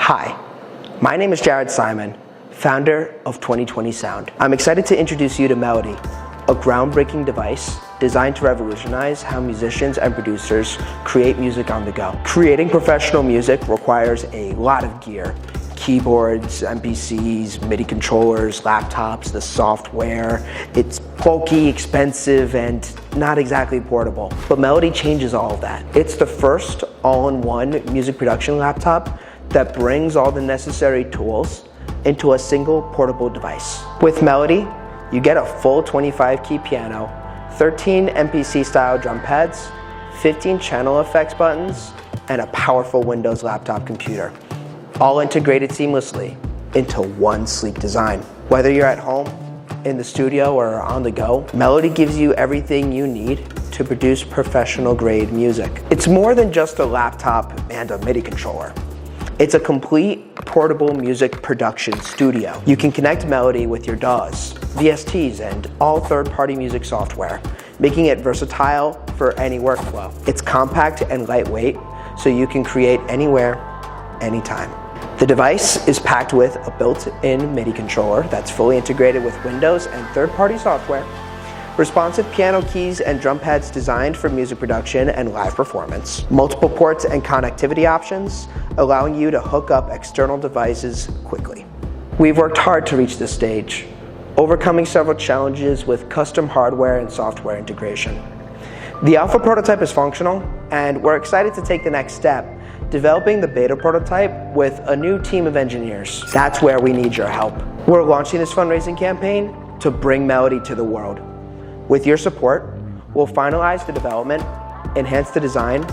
Hi, my name is Jared Simon, founder of 2020 Sound. I'm excited to introduce you to Melodi, a groundbreaking device designed to revolutionize how musicians and producers create music on the go. Creating professional music requires a lot of gear: keyboards, MPCs, MIDI controllers, laptops, the software. It's bulky, expensive, and not exactly portable. But Melodi changes all of that. It's the first all-in-one music production laptop that brings all the necessary tools into a single portable device. With Melodi, you get a full 25-key piano, 13 MPC-style drum pads, 15 channel effects buttons, and a powerful Windows laptop computer, all integrated seamlessly into one sleek design. Whether you're at home, in the studio, or on the go, Melodi gives you everything you need to produce professional-grade music. It's more than just a laptop and a MIDI controller. It's a complete portable music production studio. You can connect Melodi with your DAWs, VSTs, and all third-party music software, making it versatile for any workflow. It's compact and lightweight, so you can create anywhere, anytime. The device is packed with a built-in MIDI controller that's fully integrated with Windows and third-party software, responsive piano keys and drum pads designed for music production and live performance, multiple ports and connectivity options, allowing you to hook up external devices quickly. We've worked hard to reach this stage, overcoming several challenges with custom hardware and software integration. The alpha prototype is functional, and we're excited to take the next step, developing the beta prototype with a new team of engineers. That's where we need your help. We're launching this fundraising campaign to bring Melodi to the world. With your support, we'll finalize the development, enhance the design,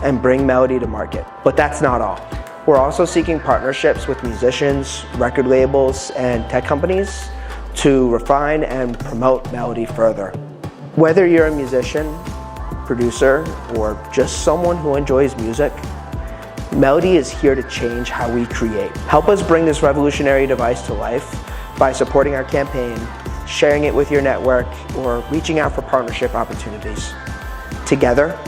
and bring Melodi to market. But that's not all. We're also seeking partnerships with musicians, record labels, and tech companies to refine and promote Melodi further. Whether you're a musician, producer, or just someone who enjoys music, Melodi is here to change how we create. Help us bring this revolutionary device to life by supporting our campaign, sharing it with your network, or reaching out for partnership opportunities. Together,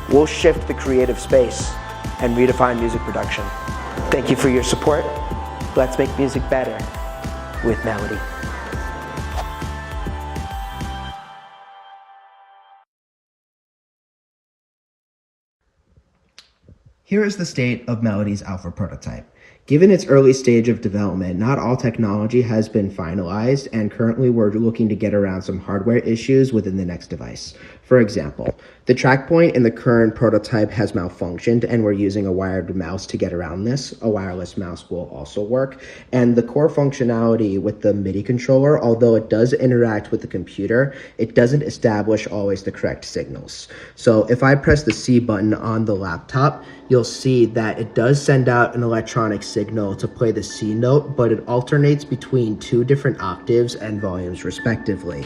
we'll shift the creative space and redefine music production. Thank you for your support. Let's make music better with Melodi. Here is the state of Melodi's alpha prototype. Given its early stage of development, not all technology has been finalized, and currently we're looking to get around some hardware issues within the next device. For example, the track point in the current prototype has malfunctioned, and we're using a wired mouse to get around this. A wireless mouse will also work. And the core functionality with the MIDI controller, although it does interact with the computer, it doesn't establish always the correct signals. So if I press the C button on the laptop, you'll see that it does send out an electronic signal to play the C note, but it alternates between two different octaves and volumes respectively.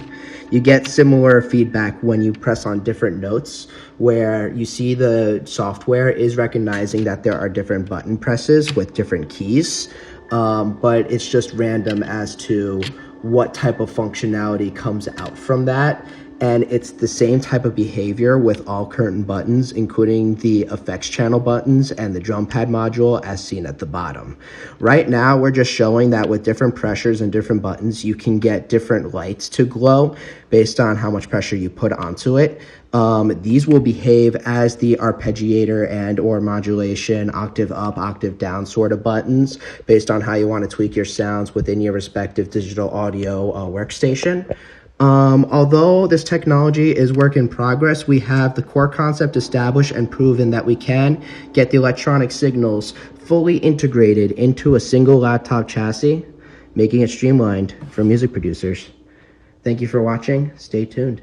You get similar feedback when you press on different notes, where you see the software is recognizing that there are different button presses with different keys, but it's just random as to what type of functionality comes out from that. And it's the same type of behavior with all current buttons, including the effects channel buttons and the drum pad module as seen at the bottom. Right now, we're just showing that with different pressures and different buttons, you can get different lights to glow based on how much pressure you put onto it. These will behave as the arpeggiator and or modulation, octave up, octave down sort of buttons based on how you want to tweak your sounds within your respective digital audio workstation. Although this technology is work in progress, we have the core concept established and proven that we can get the electronic signals fully integrated into a single laptop chassis, making it streamlined for music producers. Thank you for watching. Stay tuned.